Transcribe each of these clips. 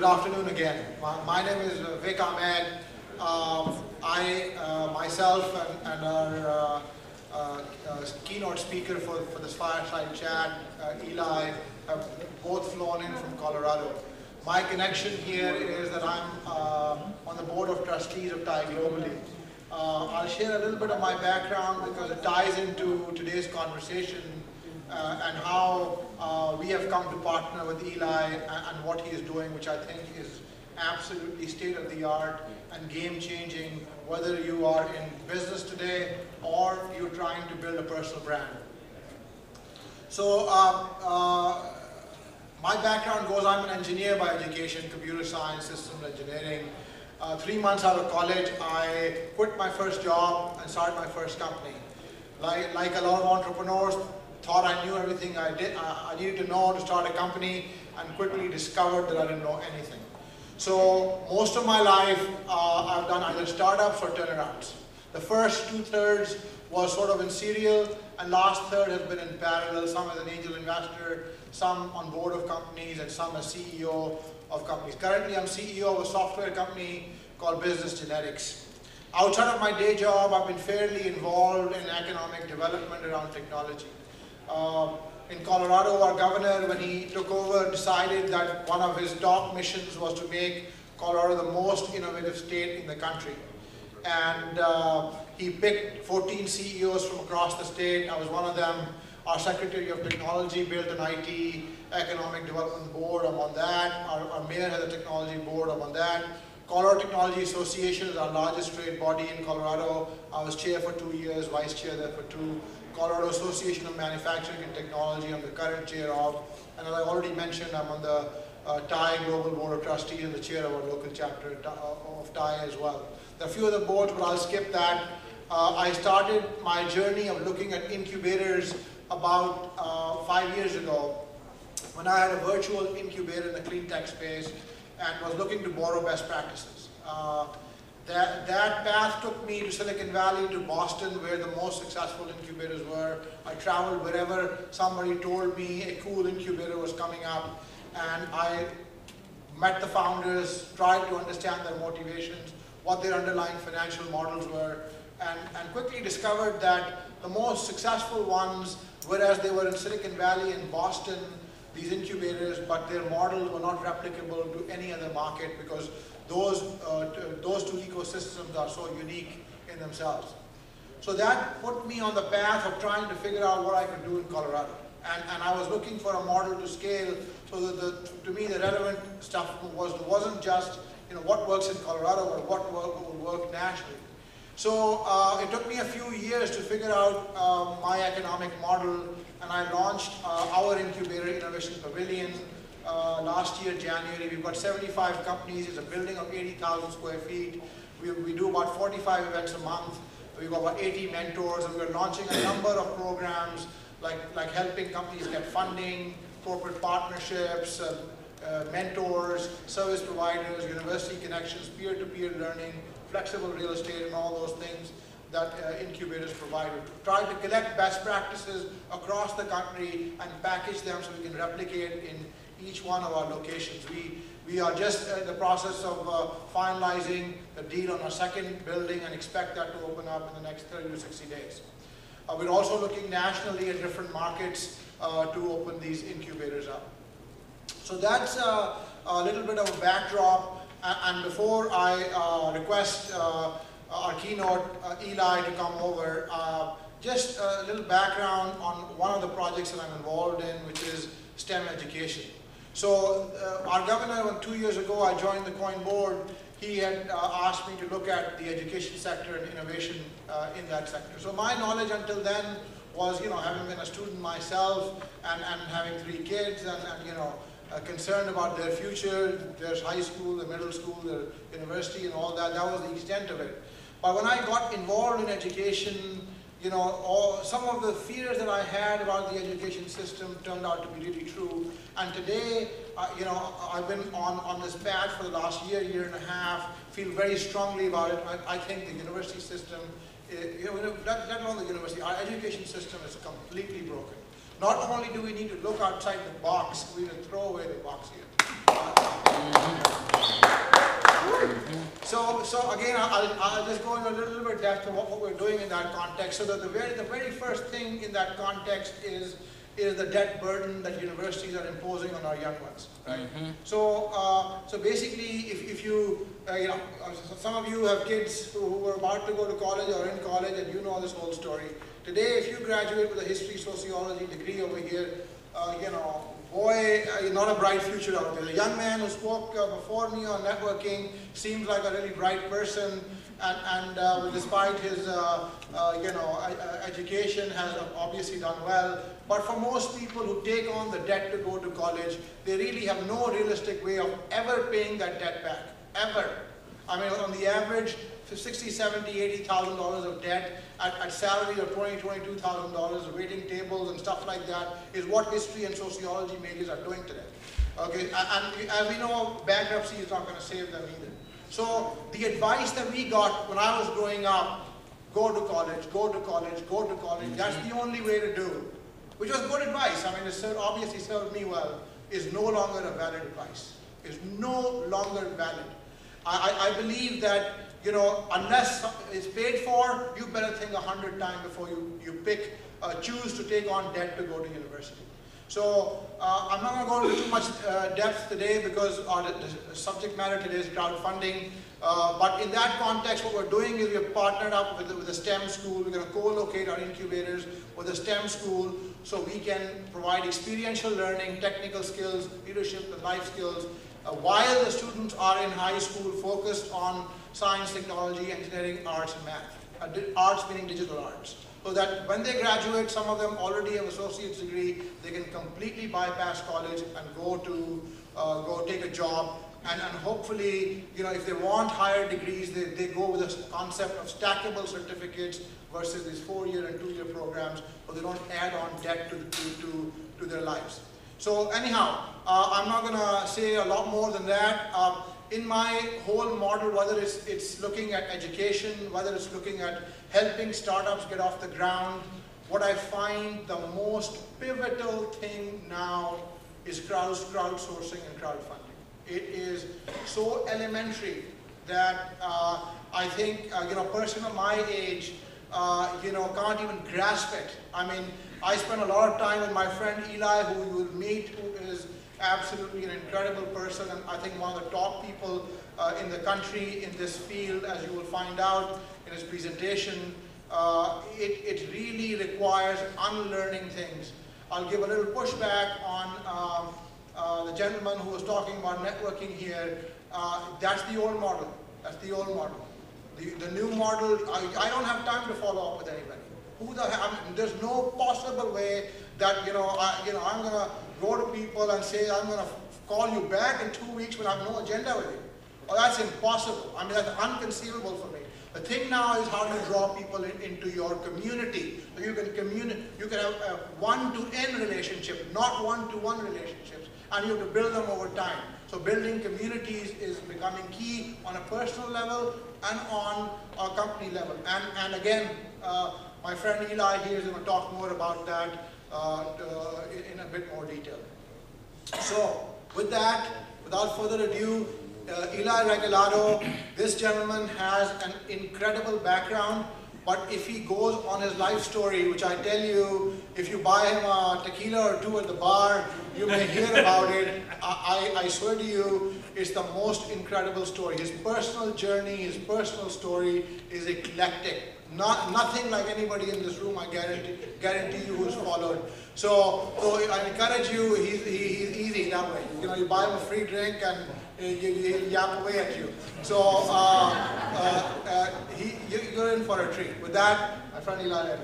afternoon again. My name is Vic Ahmad. I myself and our keynote speaker for this fireside chat, Eli, have both flown in from Colorado. My connection here is that I'm on the board of trustees of TiE globally. I'll share a little bit of my background because it ties into today's conversation and how we have come to partner with Eli and what he is doing, which I think is absolutely state-of-the-art and game-changing, whether you are in business today or you're trying to build a personal brand. So my background goes, I'm an engineer by education, computer science, systems engineering. 3 months out of college, I quit my first job and started my first company. Like a lot of entrepreneurs, thought I knew everything I needed to know to start a company, and quickly discovered that I didn't know anything. So most of my life, I've done either startups or turnarounds. The first 2/3 was sort of in serial, and last third has been in parallel, some as an angel investor, some on board of companies, and some as CEO of companies. Currently, I'm CEO of a software company called Business Genetics. Outside of my day job, I've been fairly involved in economic development around technology. In Colorado, our governor, when he took over, decided that one of his top missions was to make Colorado the most innovative state in the country. And he picked 14 CEOs from across the state. I was one of them. Our Secretary of Technology built an IT Economic Development Board. I'm on that. Our mayor has a technology board. I'm on that. Colorado Technology Association is our largest trade body in Colorado. I was chair for 2 years, vice chair there for 2. Colorado Association of Manufacturing and Technology, I'm the current chair of. And as I already mentioned, I'm on the TiE Global Board of Trustees and the chair of our local chapter of TiE as well. There are a few other boards, but I'll skip that. I started my journey of looking at incubators about 5 years ago, when I had a virtual incubator in the clean tech space and was looking to borrow best practices. That path took me to Silicon Valley, to Boston, where the most successful incubators were. I traveled wherever somebody told me a cool incubator was coming up, and I met the founders, tried to understand their motivations, what their underlying financial models were, and quickly discovered that the most successful ones, whereas they were in Silicon Valley and Boston, these incubators, but their models were not replicable to any other market because those two ecosystems are so unique in themselves. So that put me on the path of trying to figure out what I could do in Colorado. And I was looking for a model to scale, so that to me the relevant stuff wasn't just what works in Colorado, but what would work nationally. So it took me a few years to figure out my economic model, and I launched our incubator, Innovation Pavilion, last year, January. We've got 75 companies. It's a building of 80,000 square feet. We do about 45 events a month. We've got about 80 mentors, and we're launching a number of programs like helping companies get funding, corporate partnerships, mentors, service providers, university connections, peer-to-peer learning, flexible real estate, and all those things that incubators provide. We try to collect best practices across the country and package them so we can replicate in each one of our locations. We are just in the process of finalizing the deal on our second building and expect that to open up in the next 30 to 60 days. We're also looking nationally at different markets to open these incubators up. So that's a little bit of a backdrop. And before I request our keynote, Eli, to come over, just a little background on one of the projects that I'm involved in, which is STEM education. So our governor, 2 years ago, I joined the COIN board. He had asked me to look at the education sector and innovation in that sector. So my knowledge until then was, having been a student myself and having 3 kids and concerned about their future. There's high school, the middle school, the university, and all that. That was the extent of it. But when I got involved in education, some of the fears that I had about the education system turned out to be really true. And today, I've been on this path for the last year and a half, feel very strongly about it. I think the university system, not only the university, our education system is completely broken. Not only do we need to look outside the box, we need to throw away the box here. So again, I'll just go in a little bit depth of what we're doing in that context. So that the very first thing in that context is the debt burden that universities are imposing on our young ones, right? So basically, if you some of you have kids who are about to go to college or in college, and you know this whole story. Today, if you graduate with a history sociology degree over here, boy, not a bright future out there. The young man who spoke before me on networking seems like a really bright person, and despite his education has obviously done well. But for most people who take on the debt to go to college, they really have no realistic way of ever paying that debt back, ever. I mean, on the average, for $60,000, $70,000, $80,000 of debt at salaries of $20,000, $22,000, waiting tables and stuff like that is what history and sociology majors are doing today. Okay, and as we know, bankruptcy is not going to save them either. So the advice that we got when I was growing up, go to college, go to college, go to college, that's the only way to do, which was good advice. I mean, it obviously served me well, is no longer a valid advice. Is no longer valid. I believe that, unless it's paid for, you better think 100 times before you choose to take on debt to go to university. So I'm not going to go into too much depth today because the subject matter today is crowdfunding. But in that context, what we're doing is we've partnered up with the STEM school. We're going to co-locate our incubators with the STEM school so we can provide experiential learning, technical skills, leadership and life skills, while the students are in high school focused on science, technology, engineering, arts, and math. Arts meaning digital arts. So that when they graduate, some of them already have associate's degree, they can completely bypass college and go take a job. And hopefully, if they want higher degrees, they go with the concept of stackable certificates versus these 4-year and 2-year programs, so they don't add on debt to their lives. So anyhow, I'm not going to say a lot more than that. In my whole model, whether it's looking at education, whether it's looking at helping startups get off the ground, what I find the most pivotal thing now is crowdsourcing and crowdfunding. It is so elementary that I think a person of my age can't even grasp it. I mean, I spend a lot of time with my friend Eli, who you will meet, who is absolutely an incredible person, and I think one of the top people in the country in this field, as you will find out in his presentation. It really requires unlearning things. I'll give a little pushback on the gentleman who was talking about networking here. That's the old model. That's the old model. The new model, I don't have time to follow up with anybody. There's no possible way that I'm going to go to people and say I'm going to call you back in 2 weeks when I have no agenda with you. Oh, that's impossible. I mean, that's unconceivable for me. The thing now is how do you draw people into your community. So you can have a one-to-N relationship, not one-to-one relationships, and you have to build them over time. So building communities is becoming key on a personal level and on a company level. And again, my friend Eli here is going to talk more about that in a bit more detail. So with that, without further ado, Eli Regalado, this gentleman has an incredible background, but if he goes on his life story, which I tell you, if you buy him a tequila or two at the bar, you may hear about it. I swear to you, it's the most incredible story. His personal journey, his personal story is eclectic. Nothing like anybody in this room, I guarantee you, who's followed. So I encourage you, he's easy that way. You buy him a free drink and he'll yap away at you. So you're in for a treat. With that, my friend Eli.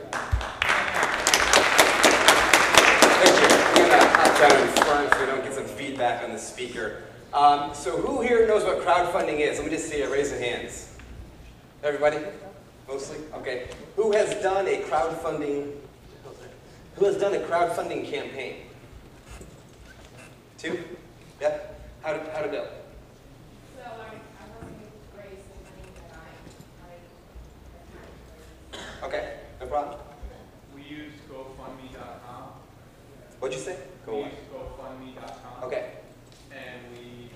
Thank you. I'm going to hop down in front so we don't get some feedback on the speaker. So who here knows what crowdfunding is? Let me just see a raise of hands. Everybody? Mostly? Okay. Who has done a crowdfunding campaign? 2? Yeah? How'd it go? So I wasn't raised the money that I Okay, no problem. We use GoFundMe.com. What'd you say? We use GoFundMe.com. Okay. And we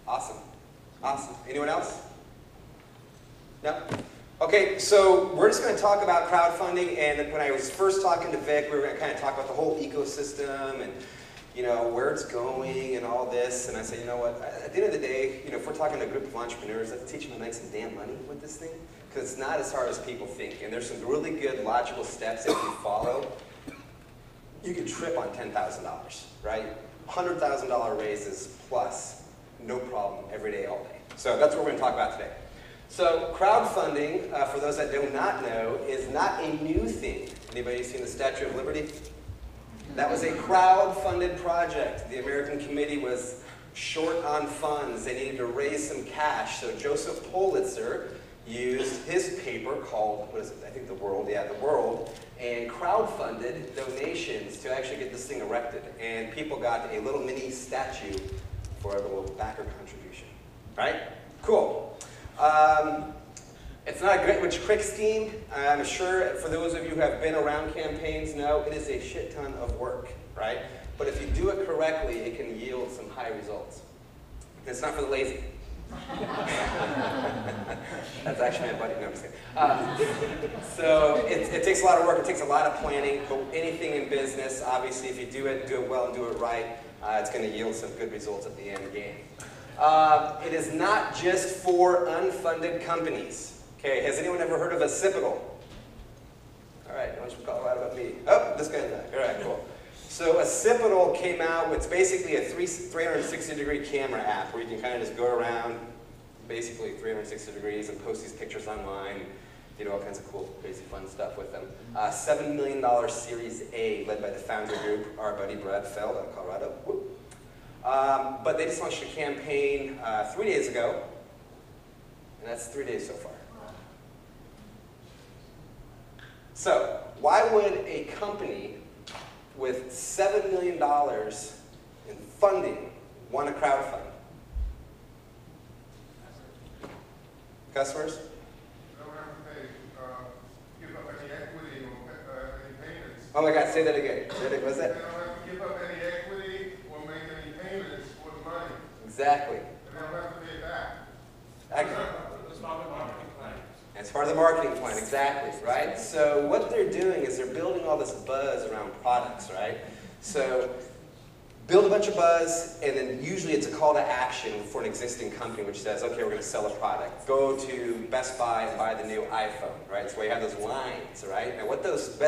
Awesome. Awesome. Anyone else? No? Okay, so we're just going to talk about crowdfunding, and when I was first talking to Vic, we were going to kind of talk about the whole ecosystem and, you know, where it's going and all this, and I said, you know what, at the end of the day, you know, if we're talking to a group of entrepreneurs, let's teach them to make some damn money with this thing, because it's not as hard as people think, and there's some really good logical steps that if you follow. You could trip on $10,000, right? $100,000 raises plus, no problem, every day, all day. So that's what we're going to talk about today. So crowdfunding, for those that do not know, is not a new thing. Anybody seen the Statue of Liberty? That was a crowd-funded project. The American Committee was short on funds. They needed to raise some cash. So Joseph Pulitzer used his paper called, what is it, I think The World, yeah, The World, and crowdfunded donations to actually get this thing erected. And people got a little mini statue for a little backer contribution, right? Cool. It's not a get rich quick scheme. I'm sure for those of you who have been around campaigns know it is a shit ton of work, right? But if you do it correctly, it can yield some high results. And it's not for the lazy. That's actually my buddy. No, I'm just kidding. So it takes a lot of work. It takes a lot of planning. But anything in business, obviously, if you do it well and do it right, it's going to yield some good results at the end game. It is not just for unfunded companies. Okay, has anyone ever heard of occipital? All right, no one's from Colorado but me. Oh, this guy's back. All right, cool. So occipital came out with basically a 360-degree camera app where you can kind of just go around basically 360 degrees and post these pictures online, you know, all kinds of cool, crazy, fun stuff with them. $7 million Series A led by the founder group, our buddy Brad Feld out of Colorado. Whoop. But they just launched a campaign 3 days ago, and that's 3 days so far. So, why would a company with $7 million in funding want to crowdfund? Customers? They don't have to pay, give up any equity or any payments. Oh my God, say that again. What's that? They don't have to give up any equity or make any payments for the money. Exactly. They don't have to pay back. It's not a marketing plan. It's part of the marketing plan, exactly, right? So what they're doing is they're building all this buzz around products, right? So build a bunch of buzz, and then usually it's a call to action for an existing company which says, okay, we're going to sell a product. Go to Best Buy and buy the new iPhone, right? So we have those lines, right? And what those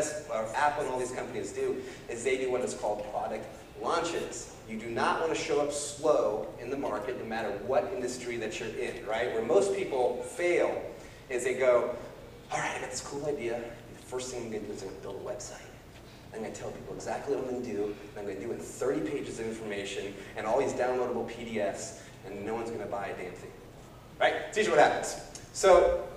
Apple and all these companies do is they do what is called product launches. You do not want to show up slow in the market no matter what industry that you're in, right? Where most people fail is they go, all right, I got this cool idea. The first thing I'm going to do is I'm going to build a website. I'm going to tell people exactly what I'm going to do, and I'm going to do it in 30 pages of information and all these downloadable PDFs, and no one's going to buy a damn thing. Right? Teach you what happens. So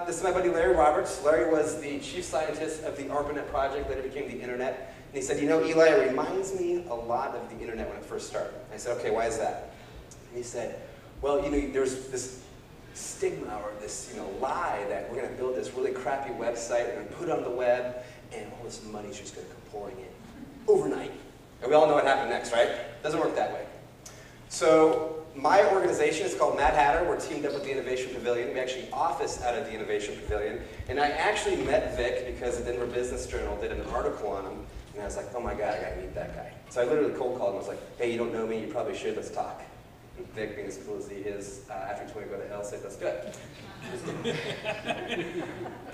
this is my buddy Larry Roberts. Larry was the chief scientist of the ARPANET project, later became the internet. And he said, you know, Eli, it reminds me a lot of the internet when it first started. I said, okay, why is that? And he said, well, you know, there's this stigma or this, you know, lie that we're going to build this really crappy website, we're going to put it on the web, and all this money is just going to come pouring in overnight. And we all know what happened next, right? Doesn't work that way. So my organization is called Mad Hatter. We're teamed up with the Innovation Pavilion. We actually office out of the Innovation Pavilion. And I actually met Vic because the Denver Business Journal did an article on him. And I was like, oh my God, I got to meet that guy. So I literally cold called him. I was like, hey, you don't know me, you probably should, let's talk. And Vic, being as cool as he is, after he told me to go to hell, said, let's do it.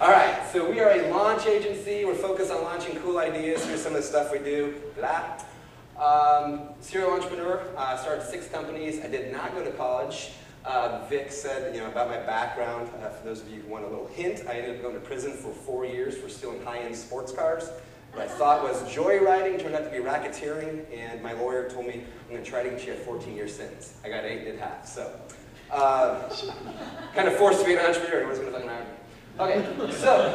All right, so we are a launch agency. We're focused on launching cool ideas. Here's some of the stuff we do. Blah. Serial entrepreneur. Started 6 companies. I did not go to college. Vic said, you know, about my background. For those of you who want a little hint, I ended up going to prison for 4 years for stealing high-end sports cars. What I thought was joyriding turned out to be racketeering, and my lawyer told me, I'm going to try to get you a 14-year sentence. I got 8 and a half, so. Kind of forced to be an entrepreneur. Nobody's going to fucking hire me. Okay, so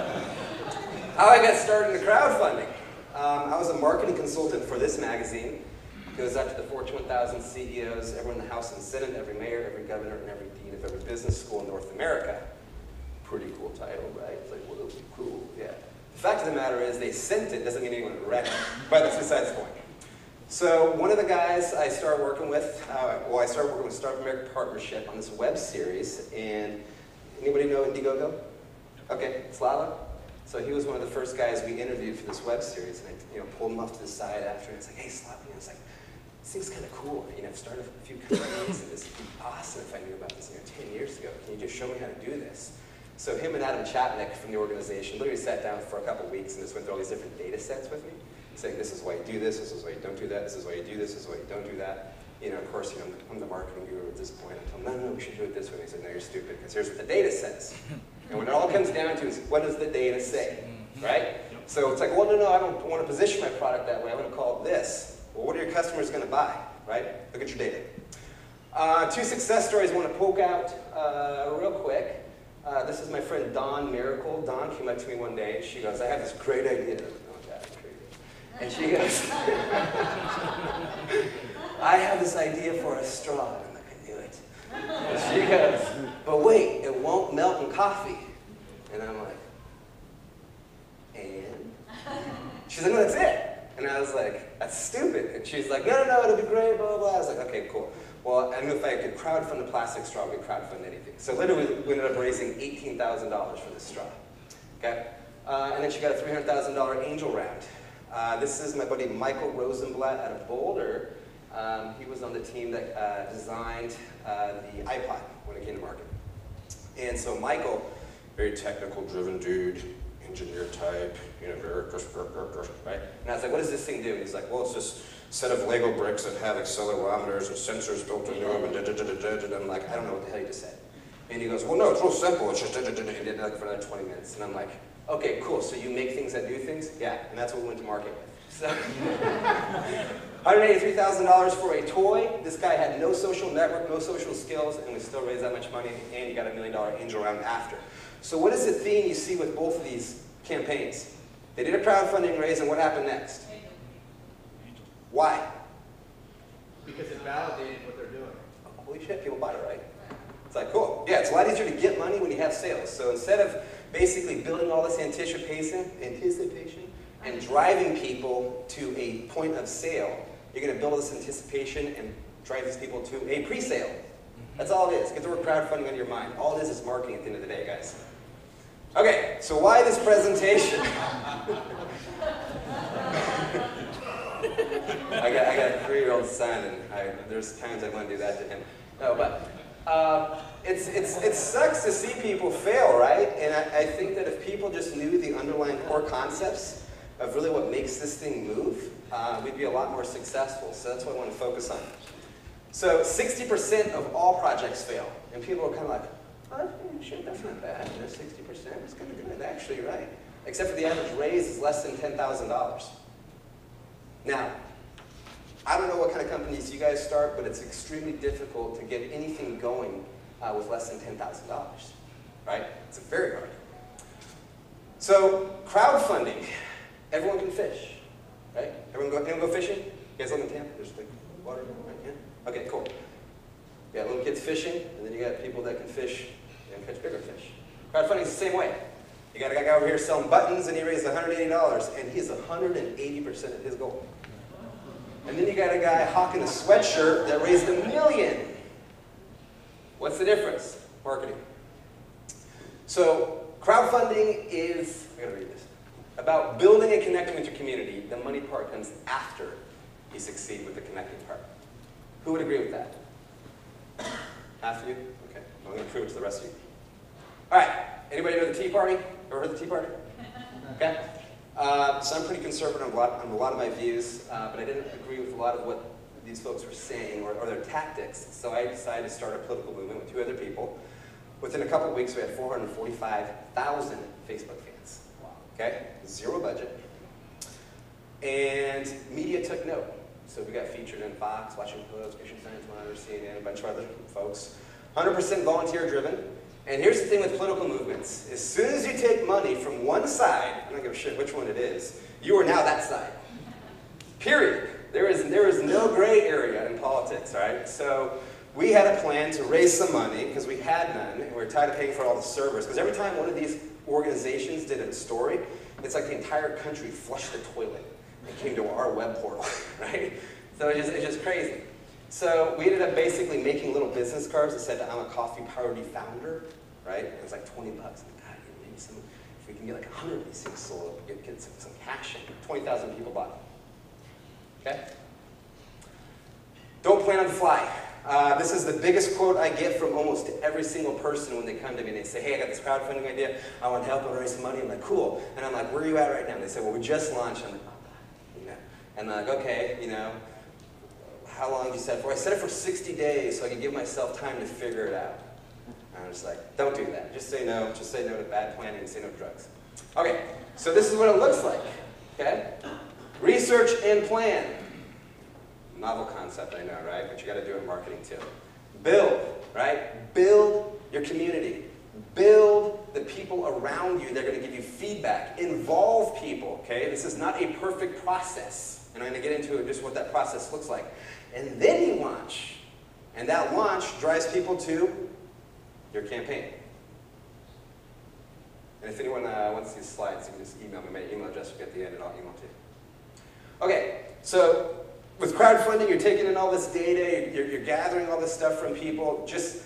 how I got started in the crowdfunding. I was a marketing consultant for this magazine. It goes out to the Fortune 1000 CEOs, everyone in the House and Senate, every mayor, every governor, and every dean of every business school in North America. Pretty cool title, right? It's like, well, cool, yeah. The fact of the matter is they sent it, doesn't mean anyone read it. But that's besides the point. So one of the guys I started working with, I started working with Startup America Partnership on this web series, and anybody know Indiegogo? Okay, Slava? So he was one of the first guys we interviewed for this web series, and I pulled him off to the side after, and it's like, hey Slava, it's like, this thing's kind of cool. I've started a few companies, and this would be awesome if I knew about this 10 years ago. Can you just show me how to do this? So him and Adam Chapnick from the organization literally sat down for a couple weeks and just went through all these different data sets with me, saying this is why you do this is why you don't do that, this is why you do this is why you don't do that. Of course, I'm the marketing guru at this point. I'm telling him, no, we should do it this way. And he said, no, you're stupid, because here's what the data says. And when it all comes down to is, what does the data say, right? So it's like, well, no, I don't want to position my product that way. I want to call it this. Well, what are your customers going to buy, right? Look at your data. 2 success stories I want to poke out real quick. This is my friend Dawn Miracle. Dawn came up to me one day, and she goes, I have this great idea. And she goes, I have this idea for a straw. And I'm like, I knew it. And she goes, but wait, it won't melt in coffee. And I'm like, and? She's like, no, that's it. And I was like, that's stupid. And she's like, no, it'll be great, blah, blah, blah. I was like, okay, cool. Well, I knew if I could crowdfund a plastic straw, we could crowdfund anything. So literally, we ended up raising $18,000 for this straw. Okay? And then she got a $300,000 angel round. This is my buddy Michael Rosenblatt out of Boulder. He was on the team that designed the iPod when it came to market. And so Michael, very technical driven dude, engineer type, very, right? And I was like, what does this thing do? And he's like, well, it's just a set of Lego bricks that have accelerometers and sensors built into them, and I'm like, I don't know what the hell you just said. And he goes, well, no, it's real simple. It's just, and he did it for another 20 minutes. And I'm like, okay, cool, so you make things that do things? Yeah, and that's what we went to market with. So, $183,000 for a toy. This guy had no social network, no social skills, and we still raised that much money, and he got a $1 million angel round after. So what is the theme you see with both of these campaigns? They did a crowdfunding raise, and what happened next? Why? Because it validated what they're doing. Oh, holy shit, people bought it, right? It's like, cool. Yeah, it's a lot easier to get money when you have sales. So instead of basically building all this anticipation and driving people to a point of sale, you're going to build this anticipation and drive these people to a pre-sale. That's all it is. Get the word crowdfunding on your mind. All it is marketing at the end of the day, guys. Okay, so why this presentation? I got a 3-year-old son, and there's times I want to do that to him. No, but it sucks to see people fail, right? And I think that if people just knew the underlying core concepts of really what makes this thing move, we'd be a lot more successful. So that's what I want to focus on. So 60% of all projects fail. And people are kind of like, oh, shit, that's not bad. 60% is kind of good, actually, right? Except for the average raise is less than $10,000. Now, I don't know what kind of companies you guys start, but it's extremely difficult to get anything going with less than $10,000, right? It's very hard. So, crowdfunding. Everyone can fish, right? Anyone go fishing? You guys live in Tampa? There's like water, right? Yeah? Okay, cool. You got little kids fishing, and then you got people that can fish and catch bigger fish. Crowdfunding is the same way. You got a guy over here selling buttons, and he raised $180, and he's 180% of his goal. And then you got a guy hawking a sweatshirt that raised $1 million. What's the difference? Marketing. So crowdfunding is, I gotta read this, about building and connecting with your community. The money part comes after you succeed with the connecting part. Who would agree with that? Half of you? Okay. I'm going to prove it to the rest of you. All right. Anybody know the Tea Party? Ever heard of the Tea Party? Okay. So I'm pretty conservative on a lot of my views, but I didn't agree with a lot of what these folks were saying or their tactics. So I decided to start a political movement with 2 other people. Within a couple of weeks, we had 445,000 Facebook fans. Okay? 0 budget. And media took note. So we got featured in Fox, Washington Post, Christian Science Monitor, CNN, a bunch of other folks. 100% volunteer driven. And here's the thing with political movements. As soon as you take money from one side, I don't give a shit which one it is, you are now that side. Period. There is no gray area in politics, right? So we had a plan to raise some money because we had none, and we were tired of paying for all the servers. Because every time one of these organizations did a story, it's like the entire country flushed the toilet and came to our web portal, right? So it's just crazy. So we ended up basically making little business cards that said, I'm a coffee party founder, right? It was like 20 bucks. I'm like, God, maybe if we can get like 100 of these things sold, get some cash in. 20,000 people bought them. Okay? Don't plan on the fly. This is the biggest quote I get from almost every single person when they come to me and they say, hey, I got this crowdfunding idea. I want to help and raise some money. I'm like, cool. And I'm like, where are you at right now? And they say, well, we just launched. I'm like, oh, God. You know? And I'm like, okay, you know, how long did you set it for? I set it for 60 days so I could give myself time to figure it out. And I'm just like, don't do that. Just say no. Just say no to bad planning and say no to drugs. Okay, so this is what it looks like. Okay? Research and plan. Novel concept, I know, right? But you got to do it in marketing too. Build, right? Build your community. Build the people around you that are going to give you feedback. Involve people, okay? This is not a perfect process. And I'm going to get into just what that process looks like. And then you launch. And that launch drives people to your campaign. And if anyone wants these slides, you can just email me. My email address will be at the end, and I'll email to you. Okay, so with crowdfunding, you're taking in all this data, you're gathering all this stuff from people. Just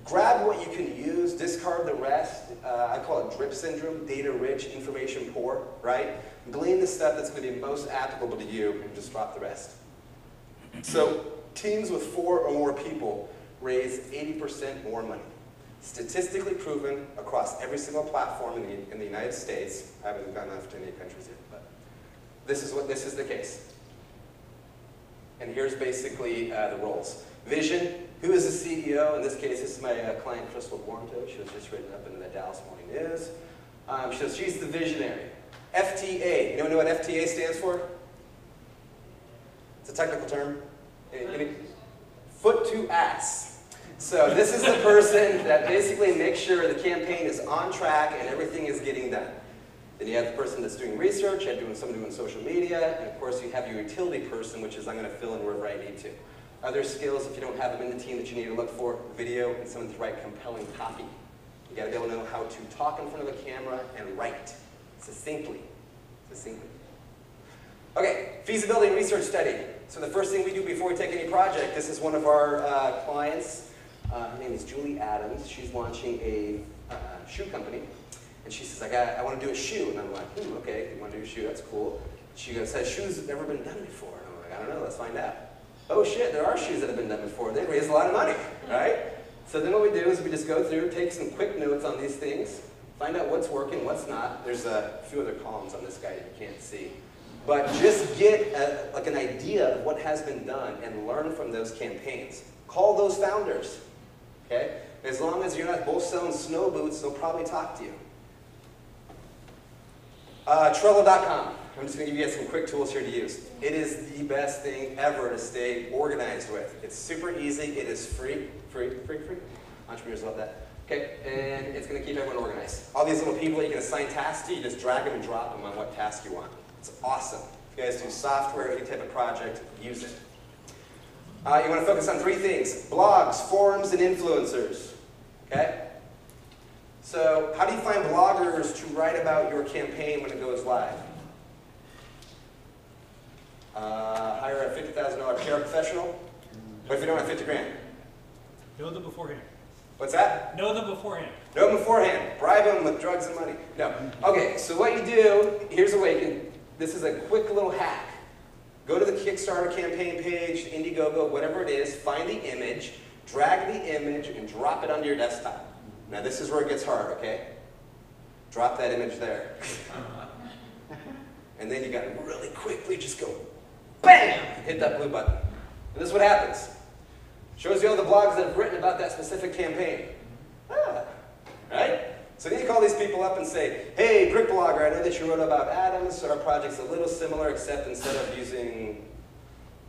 grab what you can use, discard the rest. I call it drip syndrome, data rich, information poor, right? Glean the stuff that's going to be most applicable to you and just drop the rest. So teams with 4 or more people raise 80% more money. Statistically proven across every single platform in the United States. I haven't gone off to any countries yet, but this is the case. And here's basically the roles. Vision, who is the CEO? In this case, this is my client, Crystal Warmto. She was just written up in the Dallas Morning News. So she's the visionary. FTA, anyone know what FTA stands for? It's a technical term. Foot to ass. So this is the person that basically makes sure the campaign is on track and everything is getting done. Then you have the person that's doing research, you have someone doing social media, and of course you have your utility person, which is I'm going to fill in wherever I need to. Other skills, if you don't have them in the team that you need to look for, video and someone to write compelling copy. You got to be able to know how to talk in front of a camera and write succinctly. Okay, feasibility and research study. So the first thing we do before we take any project, this is one of our clients. Her name is Julie Adams. She's launching a shoe company. And she says, I want to do a shoe. And I'm like, okay, you want to do a shoe, that's cool. She goes, has shoes never been done before? And I'm like, I don't know, let's find out. Oh shit, there are shoes that have been done before. They raise a lot of money, right? So then what we do is we just go through, take some quick notes on these things, find out what's working, what's not. There's a few other columns on this guy that you can't see. But just get like an idea of what has been done and learn from those campaigns. Call those founders, okay? As long as you're not both selling snow boots, they'll probably talk to you. Trello.com. I'm just going to give you guys some quick tools here to use. It is the best thing ever to stay organized with. It's super easy. It is free. Free. Entrepreneurs love that. Okay, and it's going to keep everyone organized. All these little people you can assign tasks to, you just drag them and drop them on what task you want. It's awesome. If you guys do software, any type of project, use it. You want to focus on 3 things: blogs, forums, and influencers. Okay? So, how do you find bloggers to write about your campaign when it goes live? Hire a $50,000 PR professional? What if you don't have 50 grand? Know them beforehand. What's that? Know them beforehand. Know them beforehand. Bribe them with drugs and money. No. Okay, so what you do, here's a way, this is a quick little hack. Go to the Kickstarter campaign page, Indiegogo, whatever it is, find the image, drag the image, and drop it onto your desktop. Now this is where it gets hard, okay? Drop that image there. And then you gotta really quickly just go, BAM! Hit that blue button. And this is what happens. Shows you all the blogs that have written about that specific campaign. Right? So then you call these people up and say, hey, Brick Blogger, I know that you wrote about atoms, so our project's a little similar, except instead of using,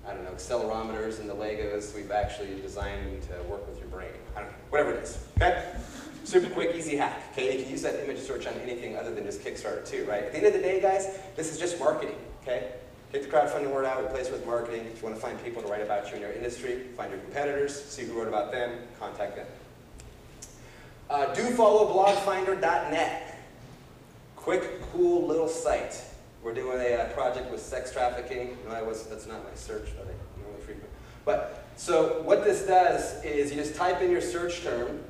I don't know, accelerometers and the Legos, we've actually designed to work with your brain. I don't know, whatever it is, okay? Super quick, easy hack, okay? You can use that image search on anything other than just Kickstarter too, right? At the end of the day, guys, this is just marketing, okay? Get the crowdfunding word out, replace it with marketing. If you want to find people to write about you in your industry, find your competitors, see who wrote about them, contact them. Do follow blogfinder.net. Quick, cool little site. We're doing a project with sex trafficking. No, that's not my search, buddy. But, so what this does is you just type in your search term,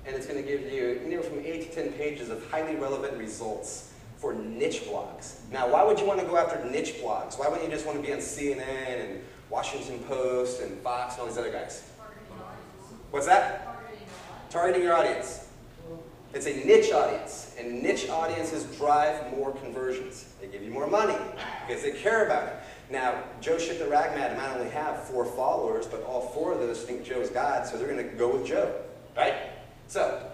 and it's going to give you anywhere from 8 to 10 pages of highly relevant results for niche blogs. Now, why would you want to go after niche blogs? Why wouldn't you just want to be on CNN and Washington Post and Fox and all these other guys? What's that? Targeting your audience. It's a niche audience, and niche audiences drive more conversions. They give you more money because they care about it. Now, Joe Shit the Rag Man might only have 4 followers, but all 4 of those think Joe's God, so they're going to go with Joe, right? So,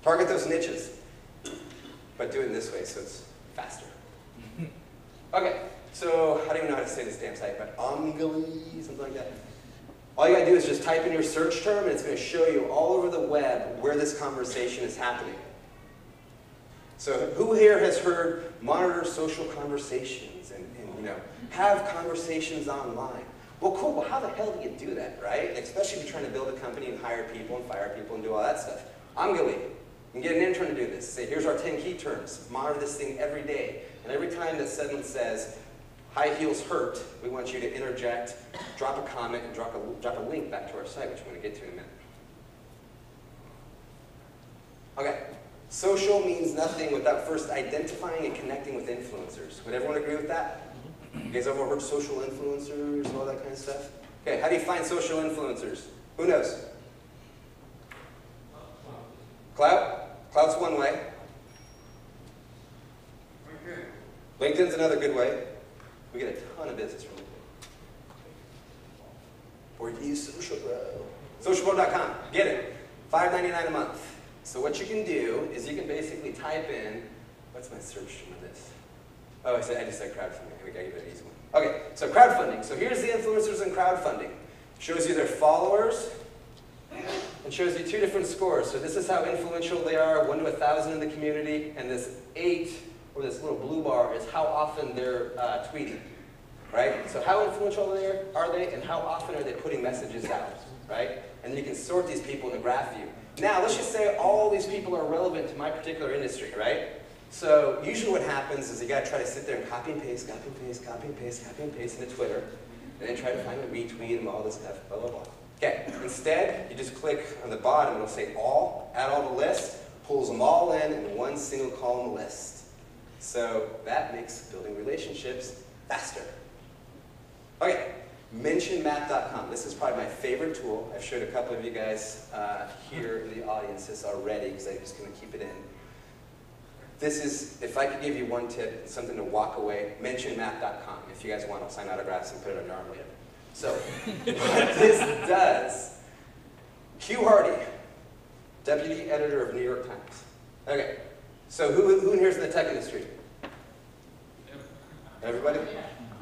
target those niches, but do it in this way so it's faster. Okay, so I don't even know how to say this damn site, but Omgly, something like that. All you gotta do is just type in your search term, and it's going to show you all over the web where this conversation is happening. So, who here has heard monitor social conversations and you know, have conversations online? Well, cool, well, how the hell do you do that, right? Especially if you're trying to build a company and hire people and fire people and do all that stuff. I'm going to You can get an intern to do this. Say, here's our 10 key terms. Monitor this thing every day. And every time that someone says, high heels hurt, we want you to interject, drop a comment, and drop a link back to our site, which I'm going to get to in a minute. Okay, social means nothing without first identifying and connecting with influencers. Would everyone agree with that? You guys ever heard social influencers and all that kind of stuff? Okay, how do you find social influencers? Who knows? Clout? Clout's one way. LinkedIn's another good way. We get a ton of business from LinkedIn. Or use Social Bro. Socialbro.com. Get it. $5.99 a month. So what you can do is you can basically type in, what's my search term of this? Oh, I just said crowdfunding. We gotta give it an easy one. Okay, so crowdfunding. So here's the influencers in crowdfunding. Shows you their followers, and shows you 2 different scores. So this is how influential they are, 1 to 1,000 in the community, and this 8, or this little blue bar, is how often they're tweeting, right? So how influential are they, and how often are they putting messages out, right? And you can sort these people in a graph view. Now, let's just say all these people are relevant to my particular industry, right? So usually what happens is you gotta try to sit there and copy and paste, copy and paste, copy and paste, copy and paste into Twitter, and then try to find a retweet and all this stuff, blah, blah, blah. Okay, instead, you just click on the bottom, it'll say all, add all to list, pulls them all in one single column list. So that makes building relationships faster. Okay, mentionmap.com. This is probably my favorite tool. I've showed a couple of you guys here in the audience this already because I'm just going to keep it in. This is, if I could give you one tip, something to walk away, mentionmap.com. If you guys want, I'll sign autographs and put it on your arm later. So, what this does, Hugh Hardy, deputy editor of New York Times. Okay, so who in here is in the tech industry? Everybody?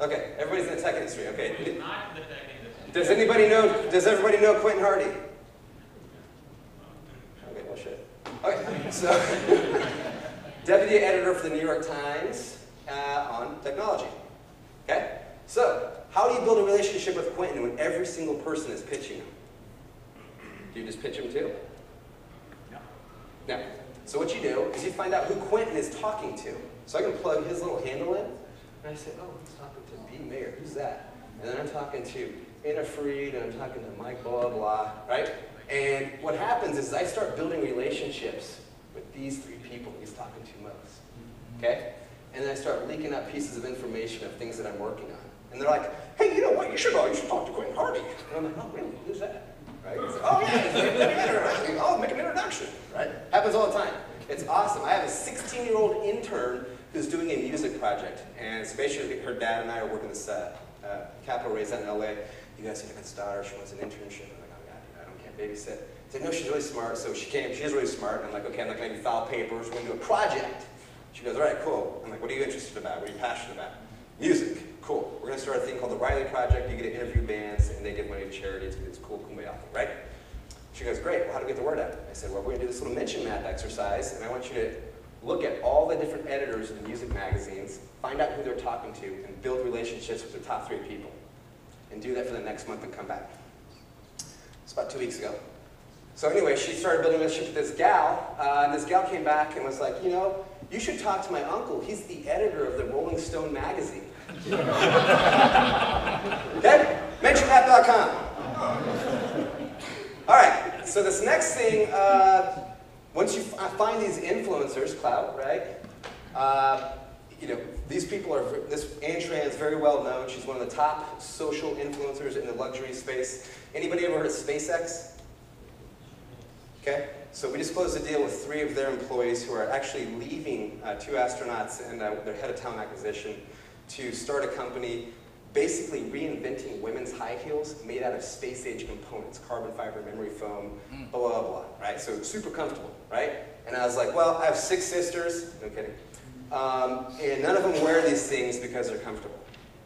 Okay, everybody's in the tech industry. Okay. Not in the tech industry. Does everybody know Quentin Hardy? Okay, well shit. Okay, so deputy editor for the New York Times on technology. Okay? So, how do you build a relationship with Quentin when every single person is pitching him? Do you just pitch him too? No. No. So what you do is you find out who Quentin is talking to. So I can plug his little handle in, and I say, oh, he's talking to B. Mayer. Who's that? And then I'm talking to Anna Fried, and I'm talking to Mike blah, blah, right? And what happens is I start building relationships with these 3 people he's talking to most, okay? And then I start leaking out pieces of information of things that I'm working on. And they're like, hey, you know what, you should talk to Quentin Hardy. And I'm like, oh, really? Who's that? Right? Like, oh, yeah, I'll make an introduction, right? Happens all the time. It's awesome. I have a 16-year-old intern who's doing a music project. And it's basically her dad and I are working this capital raise out in LA. You guys see Nick's daughter, she wants an internship. I'm like, oh, God, I can't babysit. He's like, no, she's really smart. So she came, she is really smart. And I'm like, okay, I'm not going to file papers. We're going to do a project. She goes, all right, cool. I'm like, what are you interested about? What are you passionate about? Music. Cool. We're going to start a thing called the Riley Project. You get to interview bands, and they give money to charity. It's cool, kumbaya thing, right? She goes, great. Well, how do we get the word out? I said, well, we're going to do this little mention map exercise, and I want you to look at all the different editors of the music magazines, find out who they're talking to, and build relationships with their top 3 people. And do that for the next month and come back. It's about 2 weeks ago. So anyway, she started building a relationship with this gal, and this gal came back and was like, you know, you should talk to my uncle. He's the editor of the Rolling Stone magazine. Okay? Mentionmap.com. All right, so this next thing, once you find these influencers, clout, right? You know, these people are, this Ann Tran is very well known. She's one of the top social influencers in the luxury space. Anybody ever heard of SpaceX? Okay, so we just closed a deal with 3 of their employees who are actually leaving 2 astronauts and their head of talent acquisition to start a company basically reinventing women's high heels made out of space-age components, carbon fiber, memory foam, blah, blah, blah, right? So super comfortable, right? And I was like, well, I have 6 sisters, no kidding, and none of them wear these things because they're comfortable.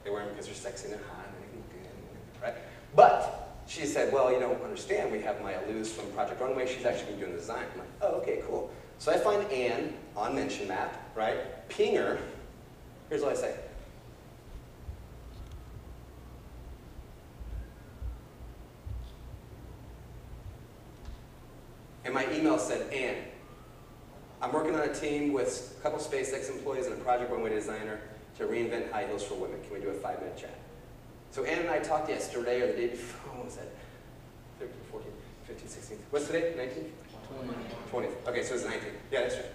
They wear them because they're sexy and they're hot and they look good, right? But she said, well, you don't understand, we have Maya Luz from Project Runway, she's actually been doing the design. I'm like, oh, okay, cool. So I find Ann on Mention Map, right? Ping her, here's what I say. And my email said, Ann, I'm working on a team with a couple SpaceX employees and a Project Runway designer to reinvent high heels for women. Can we do a 5-minute chat? So Ann and I talked yesterday or the day before, what was that? 13, 14, 15, 16. What's today? 19th? 20th. Okay, so it's 19th. Yeah, that's right.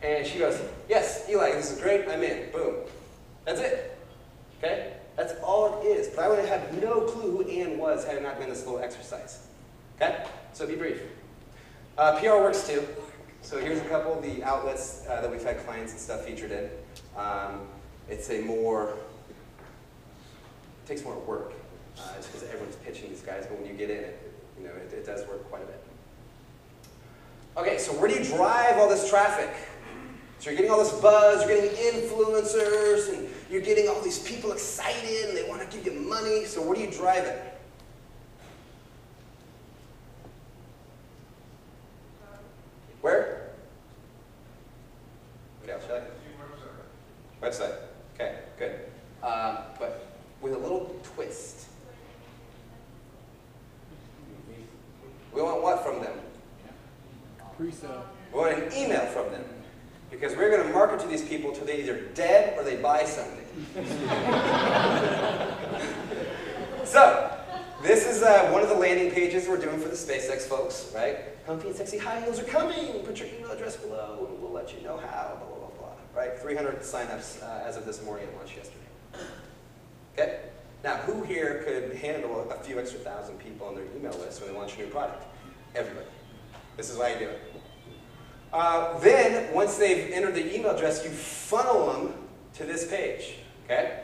And she goes, yes, Eli, this is great. I'm in. Boom. That's it. Okay? That's all it is. But I would have no clue who Ann was had it not been this little exercise. Okay? So be brief. PR works too. So here's a couple of the outlets that we've had clients and stuff featured in. It's a more, it takes more work. It's because everyone's pitching these guys, but when you get in it, you know, it does work quite a bit. Okay, so where do you drive all this traffic? So you're getting all this buzz, you're getting influencers, and you're getting all these people excited, and they want to give you money. So where do you drive it? Where? Okay, I'll show you. Website. Okay, good. But with a little twist. We want what from them? Pre-sale. We want an email from them. Because we're going to market to these people till they're either dead or they buy something. So, this is one of the landing pages we're doing for the SpaceX folks, right? Comfy and sexy high heels are coming. Put your email address below and we'll let you know how, blah, blah, blah, blah. Right? 300 signups as of this morning at lunch yesterday. Okay? Now, who here could handle a few extra thousand people on their email list when they launch a new product? Everybody. This is why you do it. Then, once they've entered the email address, you funnel them to this page. Okay?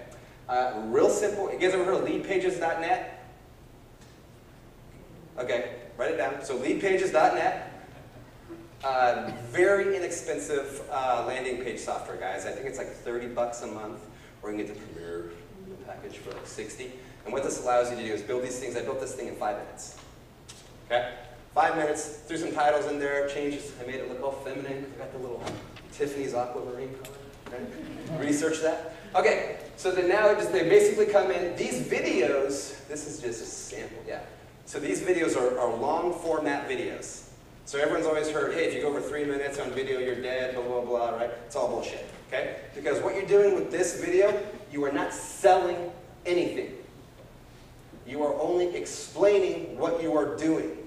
Real simple. You guys ever heard of leadpages.net? Okay, write it down. So leadpages.net. Very inexpensive landing page software, guys. I think it's like $30 a month, or you can get the Premier package for like 60. And what this allows you to do is build these things. I built this thing in 5 minutes. Okay? 5 minutes, threw some titles in there, changes. I made it look all feminine. I got the little Tiffany's aquamarine color. Okay? Research that. Okay, so then now they basically come in. These videos, this is just a sample, yeah. So these videos are long format videos. So everyone's always heard, hey, if you go over 3 minutes on video, you're dead, blah, blah, blah, right? It's all bullshit, okay? Because what you're doing with this video, you are not selling anything. You are only explaining what you are doing.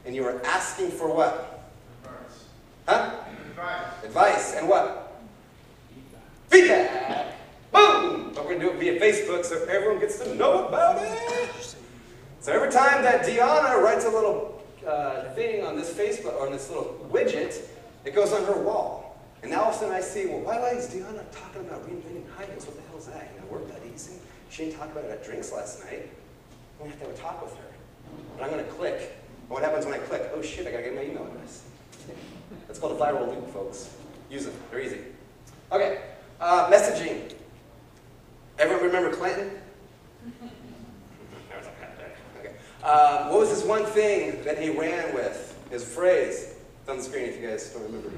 And you are asking for what? Advice. Huh? Advice. Advice. And what? Feedback. Boom! But we're going to do it via Facebook so everyone gets to know about it. So every time that Deanna writes a little thing on this Facebook, or on this little widget, it goes on her wall. And now all of a sudden I see, well, why is Deanna talking about reinventing high heels? What the hell is that? You know, we're buddies, and she didn't talk about it at drinks last night. I'm going to have to have a talk with her. But I'm going to click. And what happens when I click? Oh shit, I got to get my email address. That's called a viral loop, folks. Use them. They're easy. Okay. Messaging. Everyone remember Clinton? Okay. What was this one thing that he ran with? His phrase. It's on the screen if you guys don't remember.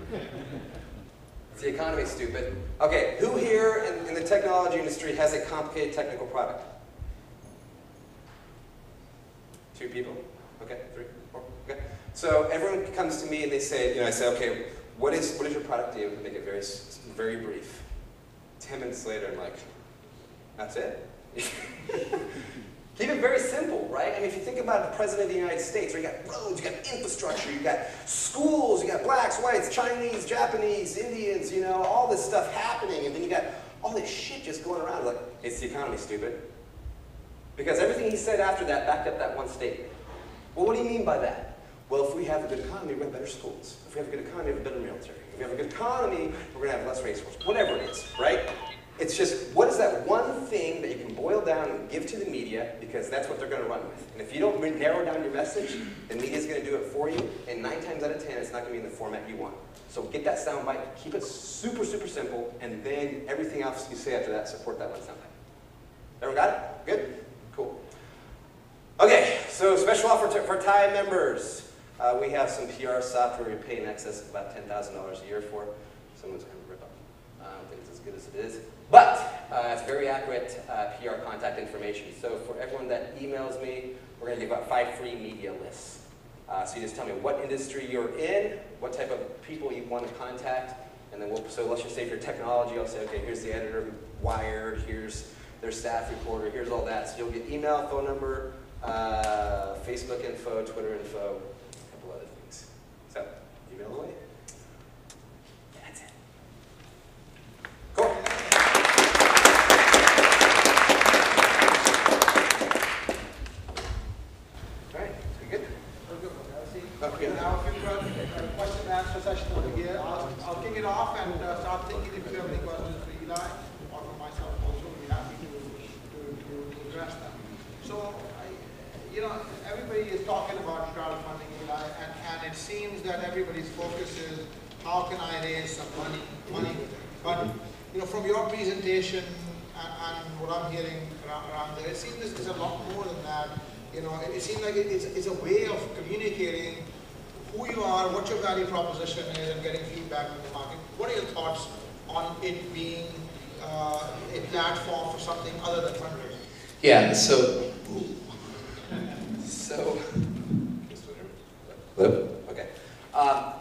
It's the economy, stupid. Okay, who here in the technology industry has a complicated technical product? 2 people? Okay, 3, 4, okay. So everyone comes to me and they say, you know, I say, okay, what is your product do? And make it very, very brief. 10 minutes later, I'm like, that's it? Keep it very simple, right? I mean, if you think about the President of the United States, right, you got roads, you got infrastructure, you got schools, you got blacks, whites, Chinese, Japanese, Indians, you know, all this stuff happening, and then you got all this shit just going around. Like, it's the economy, stupid. Because everything he said after that backed up that one statement. Well, what do you mean by that? Well, if we have a good economy, we're going to have better schools. If we have a good economy, we have a better military. If we have a good economy, we're going to have less race wars. Whatever it is, right? It's just, what is that one thing that you can boil down and give to the media, because that's what they're going to run with. And if you don't narrow down your message, the media's going to do it for you, and 9 times out of 10, it's not going to be in the format you want. So get that soundbite, keep it super, super simple, and then everything else you say after that, support that one soundbite. Everyone got it? Good? Cool. Okay, so special offer for TiE members. We have some PR software we pay in excess of about $10,000 a year for. Someone's going to rip up. I don't think it's as good as it is. But it's very accurate PR contact information. So for everyone that emails me, we're going to give out 5 free media lists. So you just tell me what industry you're in, what type of people you want to contact, and then so let's just say if you're technology, I'll say, okay, here's the editor who Wired, here's their staff reporter, here's all that. So you'll get email, phone number, Facebook info, Twitter info, a couple other things. So, email away. That's it. Cool. All right, we good? Okay, now if you've got a question and answer session over here, I'll kick it off and start thinking if you have any questions for Eli or for myself also, we'll be happy to address them. So, everybody is talking about crowdfunding, Eli, and it seems that everybody's focus is how can I raise some money with it. But from your presentation and what I'm hearing around there, it seems it's a lot more than that. It seems like it's a way of communicating who you are, what your value proposition is, and getting feedback from the market. What are your thoughts on it being a platform for something other than fundraising? Yeah, Hello? Okay.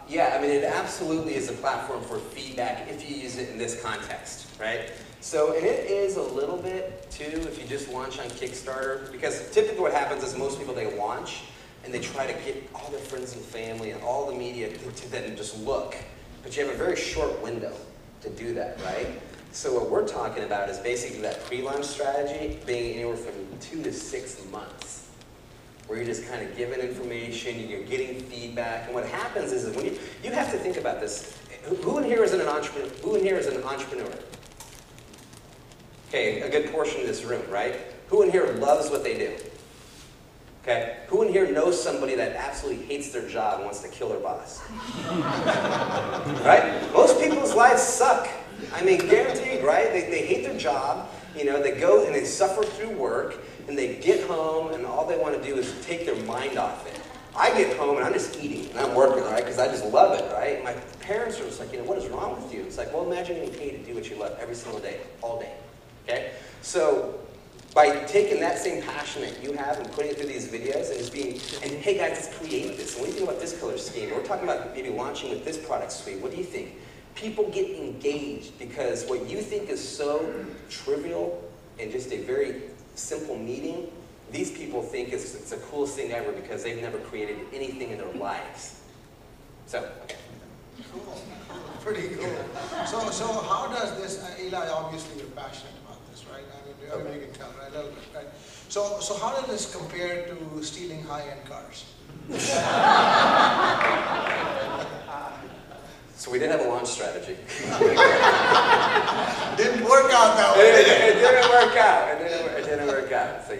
Yeah, I mean, it absolutely is a platform for feedback if you use it in this context, right? So, and it is a little bit, too, if you just launch on Kickstarter, because typically what happens is most people, they launch, and they try to get all their friends and family and all the media to then just look. But you have a very short window to do that, right? So what we're talking about is basically that pre-launch strategy being anywhere from 2 to 6 months, where you're just kind of giving information, you're getting feedback, and what happens is when you have to think about this. Who in here is an entrepreneur? Who in here is an entrepreneur? Okay, a good portion of this room, right? Who in here loves what they do? Okay, who in here knows somebody that absolutely hates their job and wants to kill their boss? Right? Most people's lives suck. I mean, guaranteed, right? They hate their job, they go and they suffer through work, and they get home, and all they want to do is take their mind off it. I get home, and I'm just eating, and I'm working, right, because I just love it, right? My parents are just like, what is wrong with you? It's like, well, imagine getting paid to do what you love every single day, all day, okay? So, by taking that same passion that you have and putting it through these videos and just and hey guys, let's create this. And what do you think about this color scheme? We're talking about maybe launching with this product suite. What do you think? People get engaged because what you think is so trivial and just a very simple meeting, these people think it's the coolest thing ever because they've never created anything in their lives. So, okay. Cool. Pretty cool. So how does this, Eli, obviously you're passionate about this, right? I mean, everybody can tell, right? A little bit, right? So how does this compare to stealing high-end cars? So we did have a launch strategy. Didn't work out that way. It didn't work out. It didn't work out. So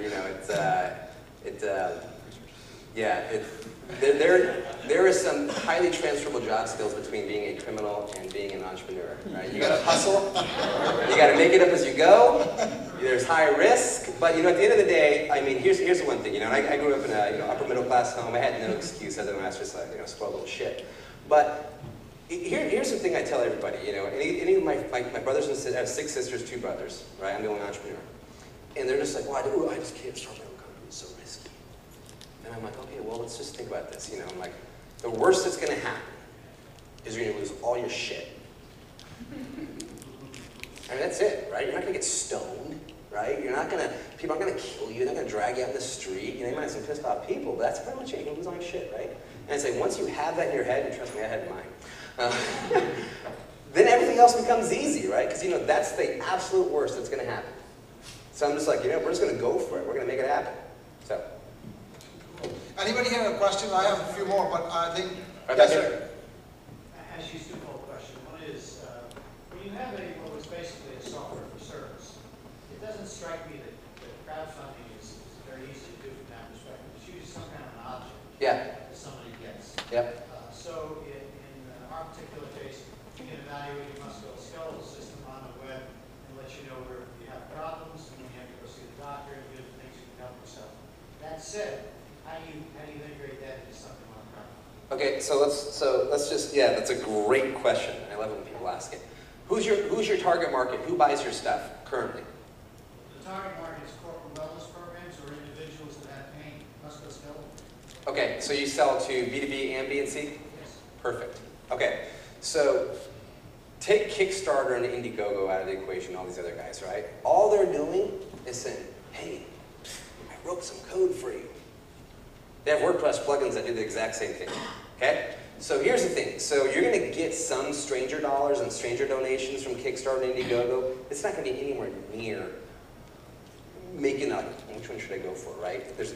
there is some highly transferable job skills between being a criminal and being an entrepreneur. Right? You got to hustle. You got to make it up as you go. There's high risk, but at the end of the day, I mean, here's the one thing. I grew up in a upper middle class home. I had no excuse other than I was just like spoiled little shit. But here's the thing I tell everybody, any of my brothers and sisters, I have 6 sisters, 2 brothers, right? I'm the only entrepreneur. And they're just like, well, I just can't start my own company, it's so risky. And I'm like, okay, well, let's just think about this, I'm like, the worst that's gonna happen is you're gonna lose all your shit. I mean, that's it, right? You're not gonna get stoned. right? People aren't gonna kill you, they're not gonna drag you out in the street. You know, you might have some pissed off people, but that's pretty much it. You can lose all your shit, right? And it's like, once you have that in your head, and trust me, I had it in mine, then everything else becomes easy, right? Because, you know, that's the absolute worst that's gonna happen. So I'm just like, you know, we're just gonna go for it. We're gonna make it happen. So. Anybody have a question? I have a few more, but I think, Right yes, back sir. here. Ask you a twofold question. One is, when you have what was basically a software for service, it doesn't strike me that crowdfunding is very easy to do from that perspective. It's usually some kind of an object that somebody gets. Yep. So in our particular case, you can evaluate your musculoskeletal system on the web and let you know where you have problems and when you have to go see the doctor and do the things you can help yourself. That said, how do you integrate that into something like crowdfunding? Okay, so let's just, yeah, that's a great question. I love it when people ask it. Who's your target market? Who buys your stuff currently? The target market is corporate wellness programs or individuals that have pain, musculoskeletal. Okay, so you sell to B2B and B and C? Yes. Perfect. Okay, so take Kickstarter and Indiegogo out of the equation, all these other guys, right? All they're doing is saying, hey, I wrote some code for you. They have WordPress plugins that do the exact same thing, okay? So here's the thing. So you're going to get some stranger dollars and stranger donations from Kickstarter and Indiegogo. It's not going to be anywhere near making a, which one should I go for, right? There's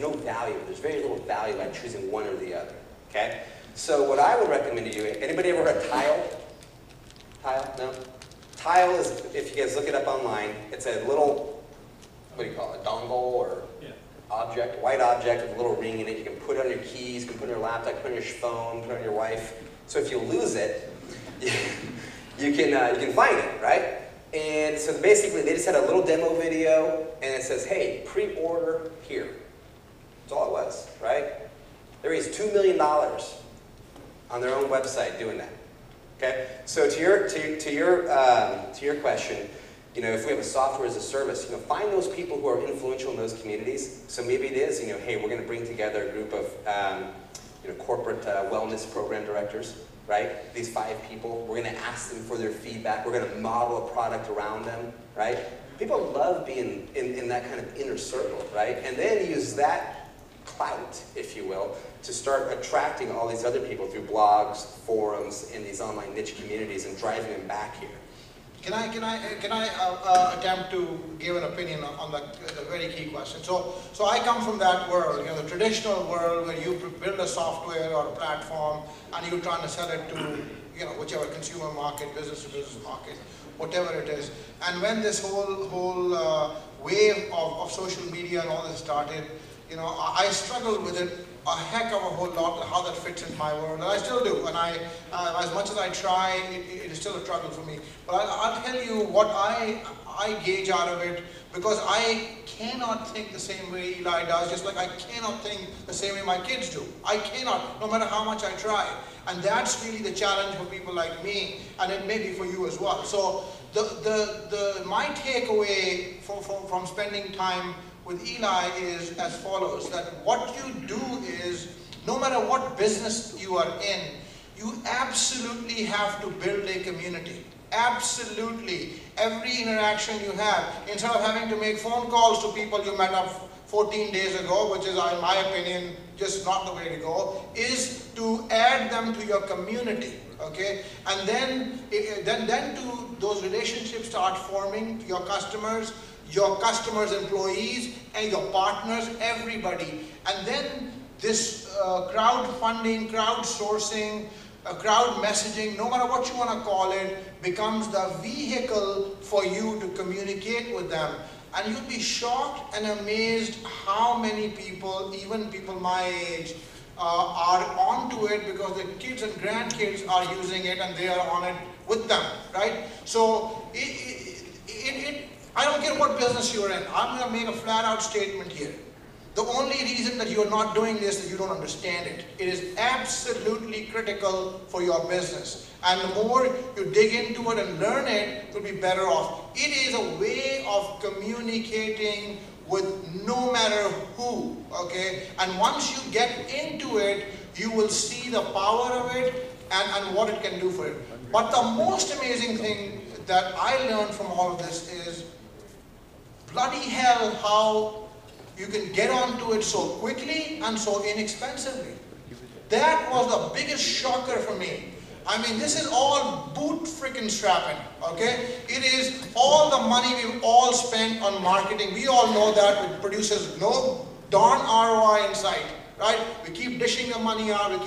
no value. There's very little value by choosing one or the other, okay? So what I would recommend to you, anybody ever heard of Tile? Tile? No? Tile is, if you guys look it up online, it's a little, what do you call it, a dongle or object, white object with a little ring in it. You can put it on your keys, you can put it on your laptop, put it on your phone, put it on your wife. So if you lose it, you can find it, right? And so basically they just had a little demo video and it says, hey, pre-order here. That's all it was, right? They raised $2 million on their own website doing that. Okay? So to your question, you know, if we have a software as a service, you know, find those people who are influential in those communities. So maybe it is, you know, hey, we're going to bring together a group of, you know, corporate wellness program directors, right? These 5 people, we're going to ask them for their feedback. We're going to model a product around them, right? People love being in that kind of inner circle, right? And then use that clout, if you will, to start attracting all these other people through blogs, forums, and these online niche communities and driving them back here. Can I attempt to give an opinion on the very key question? So I come from that world, you know, the traditional world where you build a software or a platform and you're trying to sell it to, you know, whichever consumer market, business to business market, whatever it is. And when this whole wave of social media and all this started, you know, I struggled with it a heck of a whole lot, how that fits into my world, and I still do. And as much as I try, it is still a struggle for me. But I'll tell you what I gauge out of it, because I cannot think the same way Eli does, just like I cannot think the same way my kids do. I cannot, no matter how much I try. And that's really the challenge for people like me, and it may be for you as well. So my takeaway from spending time with Eli is as follows, that what you do is, no matter what business you are in, you absolutely have to build a community. Absolutely. Every interaction you have, instead of having to make phone calls to people you met up 14 days ago, which is, in my opinion, just not the way to go, is to add them to your community, okay? And then those relationships start forming to your customers' employees, and your partners, everybody. And then this crowdfunding, crowdsourcing, crowd messaging, no matter what you want to call it, becomes the vehicle for you to communicate with them. And you'll be shocked and amazed how many people, even people my age, are onto it because their kids and grandkids are using it and they are on it with them, right? So I don't care what business you're in. I'm going to make a flat out statement here. The only reason that you're not doing this is that you don't understand it. It is absolutely critical for your business. And the more you dig into it and learn it, you'll be better off. It is a way of communicating with no matter who, okay? And once you get into it, you will see the power of it and what it can do for it. But the most amazing thing that I learned from all of this is, bloody hell how you can get onto it so quickly and so inexpensively. That was the biggest shocker for me. I mean, this is all boot freaking strapping, okay? It is all the money we've all spent on marketing. We all know that it produces no darn ROI in sight, right? We keep dishing the money out, and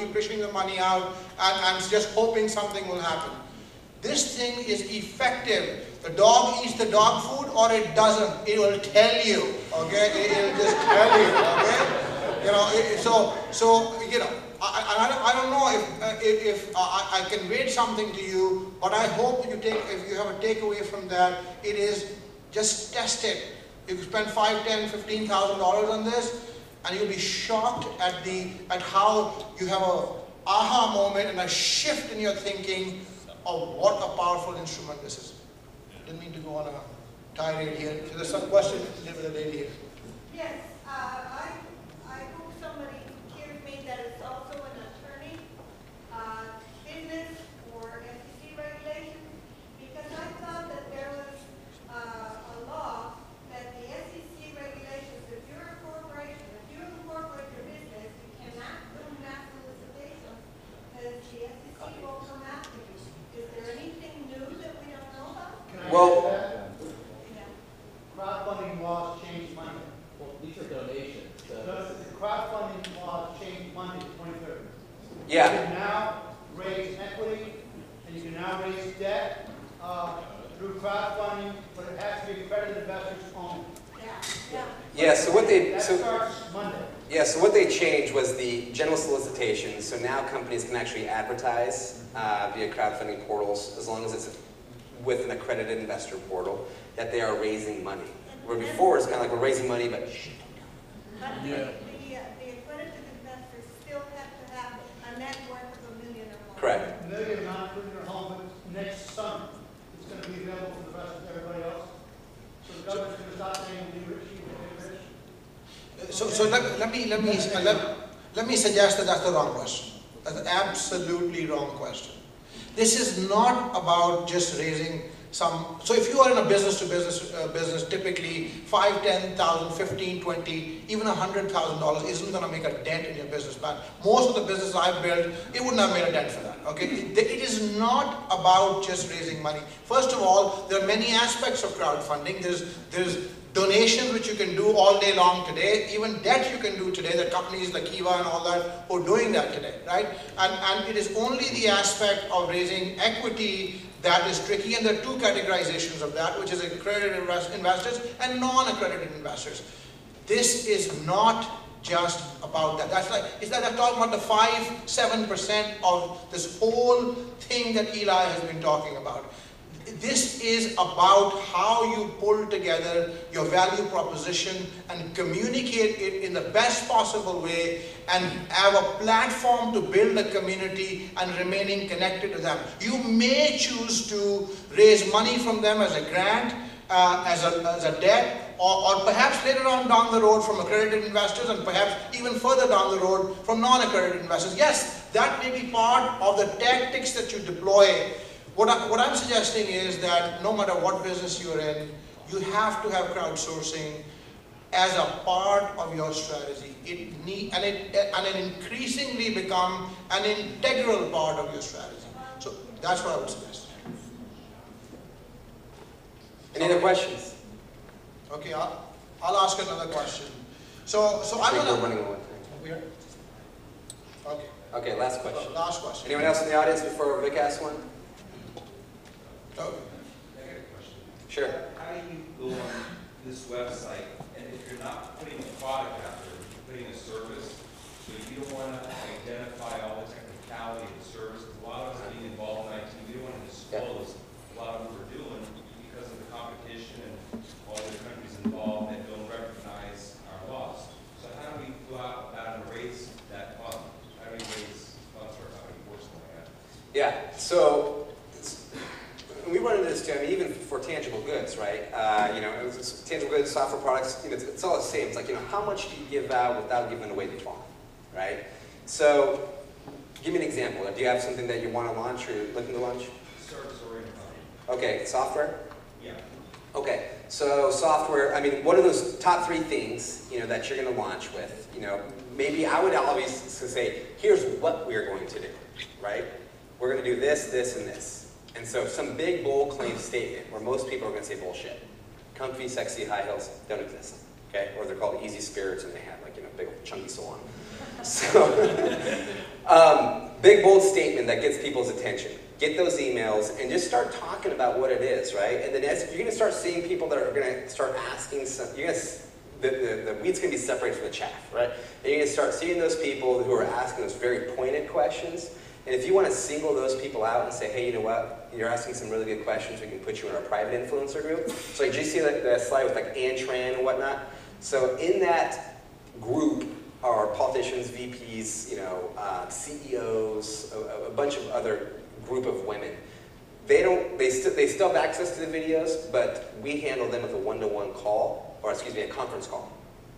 just hoping something will happen. This thing is effective. The dog eats the dog food or it doesn't. It will tell you, okay? It will just tell you, okay? You know, so you know, I don't know if I conveyed something to you, but I hope if you have a takeaway from that, it is just test it. You can spend $5,000, $10,000, $15,000 on this, and you'll be shocked at how you have a aha moment and a shift in your thinking of what a powerful instrument this is. Didn't mean to go on a tirade here. So there's some question with the lady here. Yes, I hope somebody hears me that is also an attorney, business or SEC regulations, because I thought that there was a law that the SEC regulations, if you're a corporation, if you incorporate your business, you cannot do mass solicitation because the SEC will come after you. Is there anything new that we don't know about? Well, Crowdfunding laws changed Monday. Well, these are donations. So The crowdfunding laws changed Monday, the 23rd. yeah. You can now raise equity and you can now raise debt through crowdfunding, but it has to be accredited investors only. Yeah, so what they That starts Monday. Yeah, so what they changed was the general solicitation. So now companies can actually advertise via crowdfunding portals, as long as it's with an accredited investor portal, that they are raising money. Where before it's kind of like we're raising money, but But the accredited investors still have to have a net worth of $1 million or more. correct. $1 million not including their home, but next summer it's going to be available for the rest of everybody else. So the government's going to stop saying we rich, you rich. So let me suggest that that's the wrong question. That's an absolutely wrong question. This is not about just raising some. So if you are in a business, typically $5,000, $10,000, $15,000, $20,000, even $100,000 isn't going to make a dent in your business plan. Most of the businesses I've built, it wouldn't have made a dent for that. Okay, it is not about just raising money. First of all, there are many aspects of crowdfunding. There's donations which you can do all day long today, even debt you can do today. There are companies like Kiva and all that who are doing that today, right? And it is only the aspect of raising equity that is tricky, and there are two categorizations of that, which is accredited investors and non-accredited investors. This is not just about that. That's like, is that I'm talking about the 5-7% of this whole thing that Eli has been talking about. This is about how you pull together your value proposition and communicate it in the best possible way and have a platform to build a community and remaining connected to them. You may choose to raise money from them as a grant, as a debt, or perhaps later on down the road from accredited investors, and perhaps even further down the road from non-accredited investors. Yes, that may be part of the tactics that you deploy. What I'm suggesting is that no matter what business you're in, you have to have crowdsourcing as a part of your strategy. And it increasingly become an integral part of your strategy. So that's what I would suggest. Any other questions? Okay, I'll ask another question. So I I'm think we're gonna. running on one thing. Okay. Okay, last question. Last question. Anyone else in the audience before Vic asks one? Okay. Sure. How do you go on this website, and if you're not putting a product out there, you're putting a service, so you don't want to identify all the technicality of the service, because a lot of us being involved in IT, we don't want to disclose a lot of what we're doing because of the competition and all the countries involved that don't recognize our laws. So how do we go out and raise that fund? How do we raise funds for how many works like that? Yeah, so we run into this too, I mean, even for tangible goods, right? Tangible goods, software products, it's all the same. It's like, how much do you give out without giving away the farm, right? So, give me an example. Do you have something that you want to launch or you're looking to launch? Service-oriented. Okay, software? Yeah. Okay, So software, I mean, one of those top 3 things, you know, that you're going to launch with, you know, maybe I would always say, here's what we're going to do, right? We're going to do this, this, and this. And so some big, bold claim statement where most people are going to say bullshit. Comfy, sexy, high heels don't exist, okay? Or they're called easy spirits and they have like, you know, big chunky soul on them. So, big, bold statement that gets people's attention. Get those emails and just start talking about what it is, right? And then as you're going to start seeing people that are going to start asking some, the wheat's going to be separated from the chaff, right? And you're going to start seeing those people who are asking those very pointed questions. And if you want to single those people out and say, hey, you know what? You're asking some really good questions. We can put you in our private influencer group. So did you see that slide with like Ann Tran and whatnot? So in that group are politicians, VPs, you know, CEOs, a bunch of other group of women. They still have access to the videos, but we handle them with a one-to-one call, or excuse me, a conference call,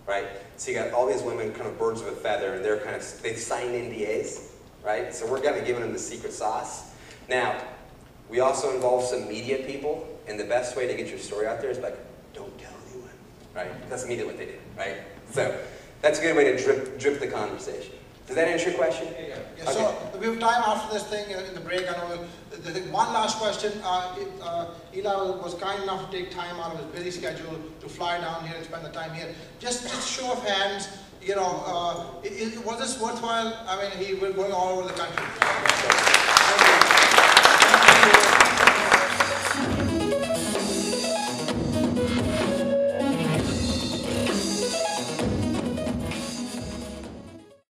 right? So you got all these women, kind of birds of a feather, and they've signed NDAs, right? So we're kind of giving them the secret sauce. Now, we also involve some media people, and the best way to get your story out there is like, don't tell anyone, right? That's immediately what they did, right? So that's a good way to drip the conversation. Does that answer your question? Yeah, okay. so we have time after this thing in the break. I know one last question. Eli was kind enough to take time out of his busy schedule to fly down here and spend the time here. Just show of hands, you know, was this worthwhile? I mean, he was going all over the country. Thank you.